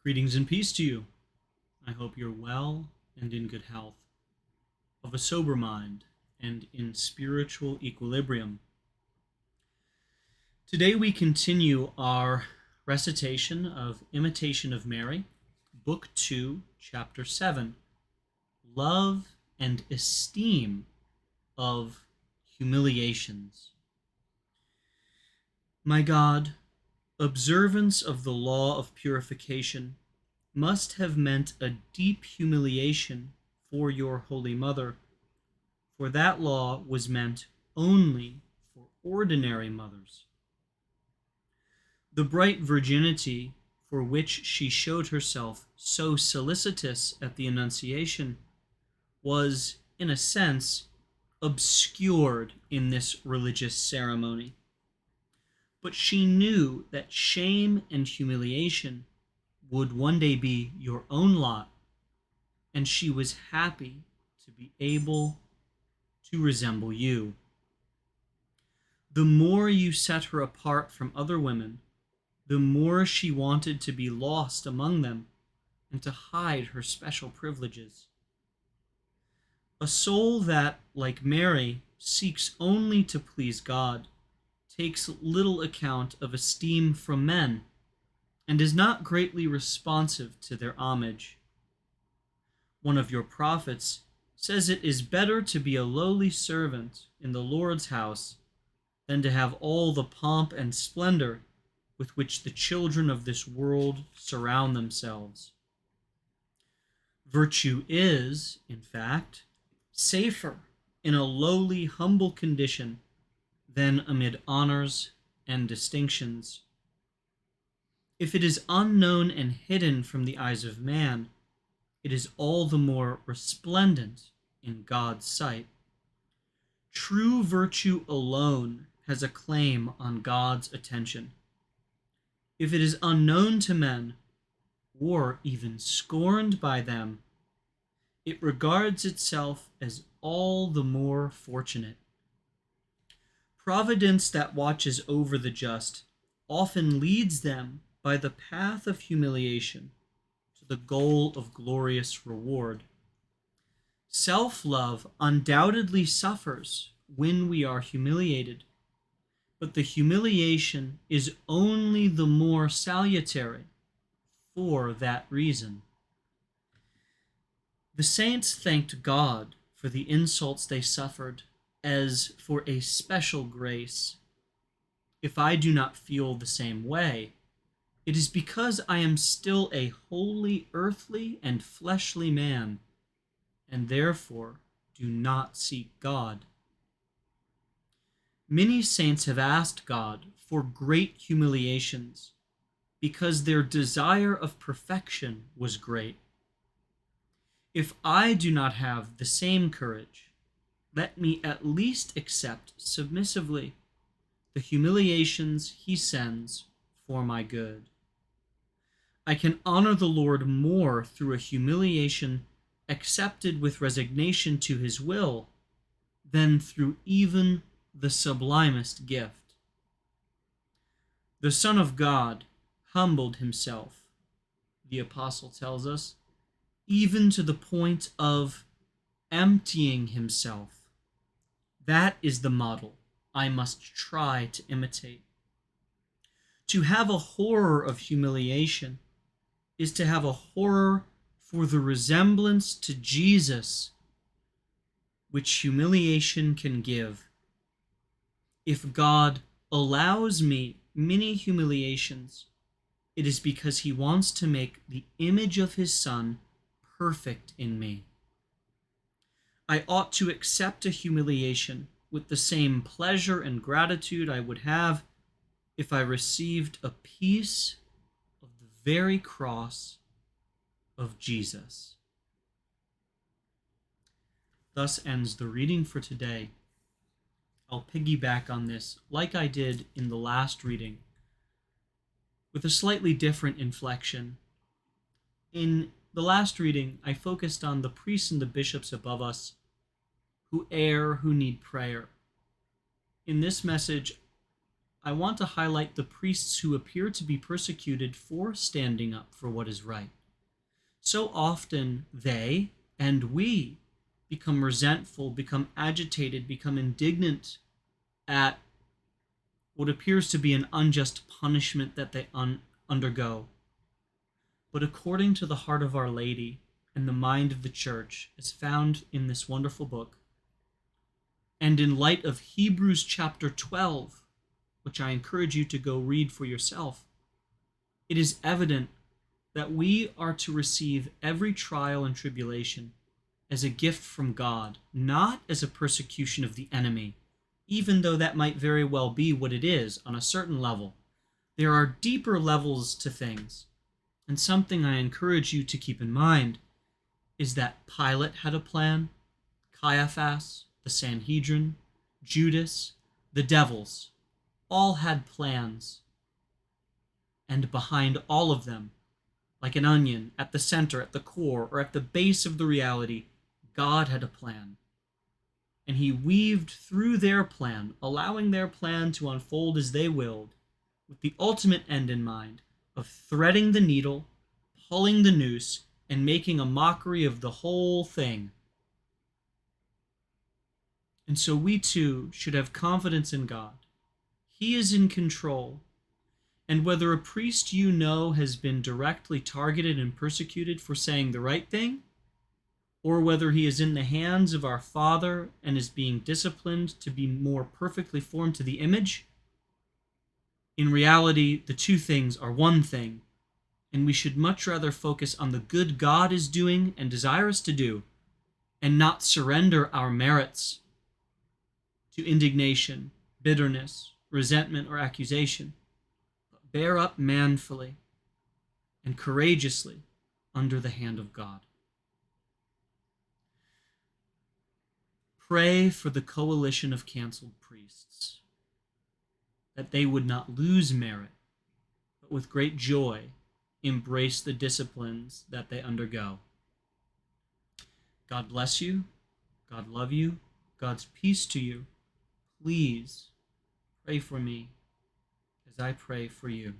Greetings and peace to you. I hope you're well and in good health, of a sober mind, and in spiritual equilibrium. Today we continue our recitation of Imitation of Mary, Book 2, Chapter 7, Love and Esteem of Humiliations. My God, observance of the law of purification must have meant a deep humiliation for your Holy Mother, for that law was meant only for ordinary mothers. The bright virginity for which she showed herself so solicitous at the Annunciation was, in a sense, obscured in this religious ceremony. But she knew that shame and humiliation would one day be your own lot, and she was happy to be able to resemble you. The more you set her apart from other women, the more she wanted to be lost among them and to hide her special privileges. A soul that, like Mary, seeks only to please God, takes little account of esteem from men, and is not greatly responsive to their homage. One of your prophets says it is better to be a lowly servant in the Lord's house than to have all the pomp and splendor with which the children of this world surround themselves. Virtue is, in fact, safer in a lowly, humble condition than amid honors and distinctions. If it is unknown and hidden from the eyes of man, it is all the more resplendent in God's sight. True virtue alone has a claim on God's attention. If it is unknown to men, or even scorned by them, it regards itself as all the more fortunate. Providence that watches over the just often leads them by the path of humiliation to the goal of glorious reward. Self-love undoubtedly suffers when we are humiliated, but the humiliation is only the more salutary for that reason. The saints thanked God for the insults they suffered as for a special grace. If I do not feel the same way, it is because I am still a wholly earthly and fleshly man, and therefore do not seek God. Many saints have asked God for great humiliations because their desire of perfection was great. If I do not have the same courage, let me at least accept submissively the humiliations he sends for my good. I can honor the Lord more through a humiliation accepted with resignation to his will than through even the sublimest gift. The Son of God humbled himself, the apostle tells us, even to the point of emptying himself. That is the model I must try to imitate. To have a horror of humiliation is to have a horror for the resemblance to Jesus which humiliation can give. If God allows me many humiliations, it is because he wants to make the image of his Son perfect in me. I ought to accept a humiliation with the same pleasure and gratitude I would have if I received a piece of the very cross of Jesus. Thus ends the reading for today. I'll piggyback on this like I did in the last reading, with a slightly different inflection. In the last reading, I focused on the priests and the bishops above us who err, who need prayer. In this message, I want to highlight the priests who appear to be persecuted for standing up for what is right. So often they and we become resentful, become agitated, become indignant at what appears to be an unjust punishment that they undergo. But according to the heart of Our Lady and the mind of the Church, as found in this wonderful book, and in light of Hebrews chapter 12, which I encourage you to go read for yourself, it is evident that we are to receive every trial and tribulation as a gift from God, not as a persecution of the enemy, even though that might very well be what it is on a certain level. There are deeper levels to things, and something I encourage you to keep in mind is that Pilate had a plan, Caiaphas, the Sanhedrin, Judas, the devils, all had plans. And behind all of them, like an onion, at the center, at the core, or at the base of the reality, God had a plan. And he weaved through their plan, allowing their plan to unfold as they willed, with the ultimate end in mind of threading the needle, pulling the noose, and making a mockery of the whole thing. And so we too should have confidence in God. He is in control. And whether a priest you know has been directly targeted and persecuted for saying the right thing, or whether he is in the hands of our Father and is being disciplined to be more perfectly formed to the image, in reality, the two things are one thing, and we should much rather focus on the good God is doing and desires to do, and not surrender our merits to indignation, bitterness, resentment, or accusation, but bear up manfully and courageously under the hand of God. Pray for the coalition of canceled priests, that they would not lose merit, but with great joy embrace the disciplines that they undergo. God bless you. God love you. God's peace to you. Please pray for me as I pray for you.